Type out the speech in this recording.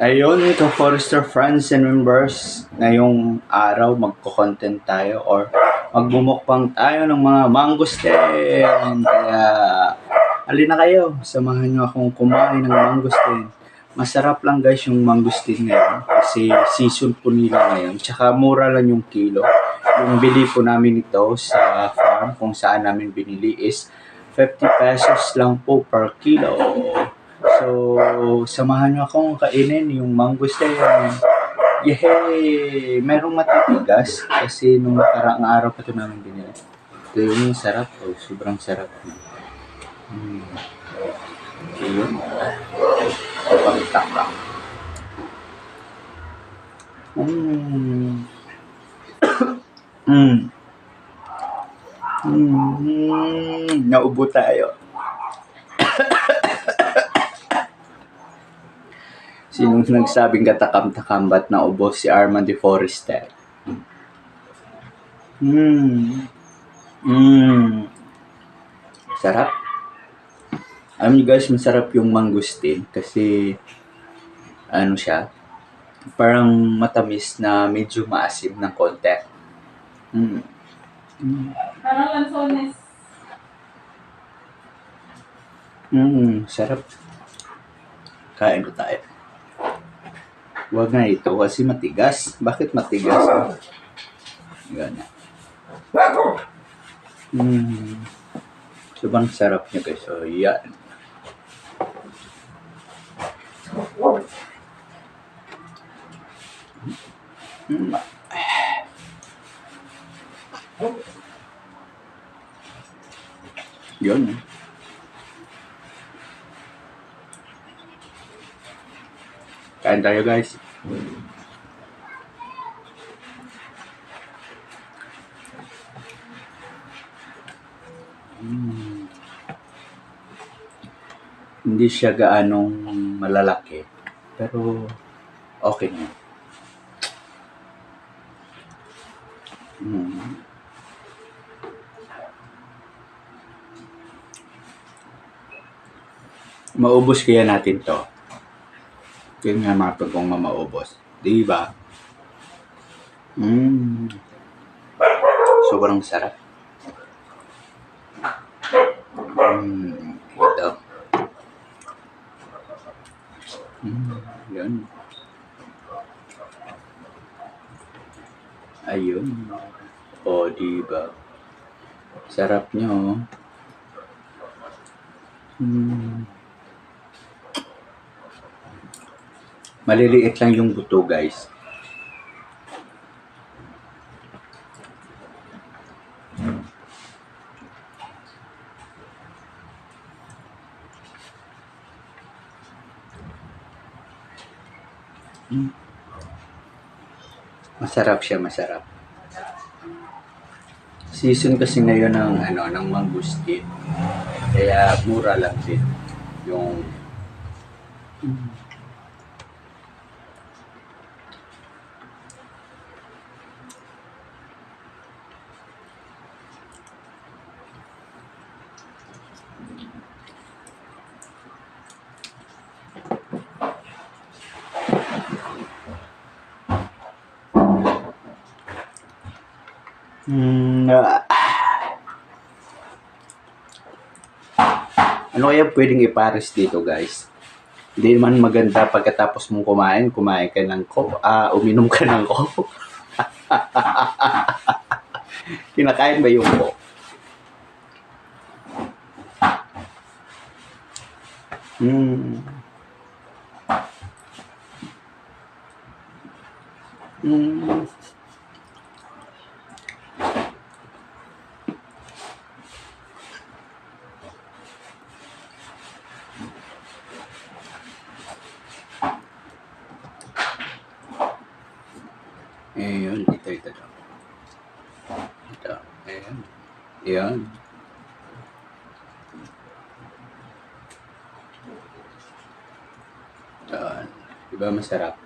Ayun, ito Forester friends and members, ngayong araw magko-content tayo or magbumukbang tayo ng mga mangosteen. Kaya halina kayo, samahan nyo akong kumain ng mangosteen. Masarap lang guys yung mangosteen ngayon kasi season po nila ngayon. Tsaka mura lang yung kilo. Yung bili po namin ito sa farm kung saan namin binili is 50 pesos lang po per kilo. So, samahan nyo akong kainin yung mangosteen. Yehey! Merong matitigas kasi nung nakaraang araw pa ito namin binili. Ito yung sarap. Oh, sobrang sarap. Yun. Pagtakak. Naubo tayo. Sinong nagsabing katakam-takam ba't naubos si Armand de Forester? Sarap. Alam niyo guys, masarap yung mangosteen kasi ano siya, parang matamis na medyo maasim ng konti. Parang lansones. Sarap. Kain ko tayo. Huwag na ito kasi matigas. Bakit matigas? Gana. Sobrang sarap niya guys. So, yan. Yun. Kain tayo guys. Hindi siya gaanong malalaki. Pero okay na. Maubos kaya natin to. Yun nga mga pagkong maubos. Diba? Sobrang sarap. Ito. Yun. Ayun. O, diba? Sarap nyo. Maliliit lang yung buto, guys. Masarap siya, masarap. Season kasi ngayon ng mangosteen. Kaya mura lang din yung ano kaya pwedeng ipares dito guys? Hindi naman maganda pagkatapos mong kumain ka ng uminom ka ng coke. Kinakain ba yung coke? Ayun, ito. Ito, ayan. Ayan. Diba masarap?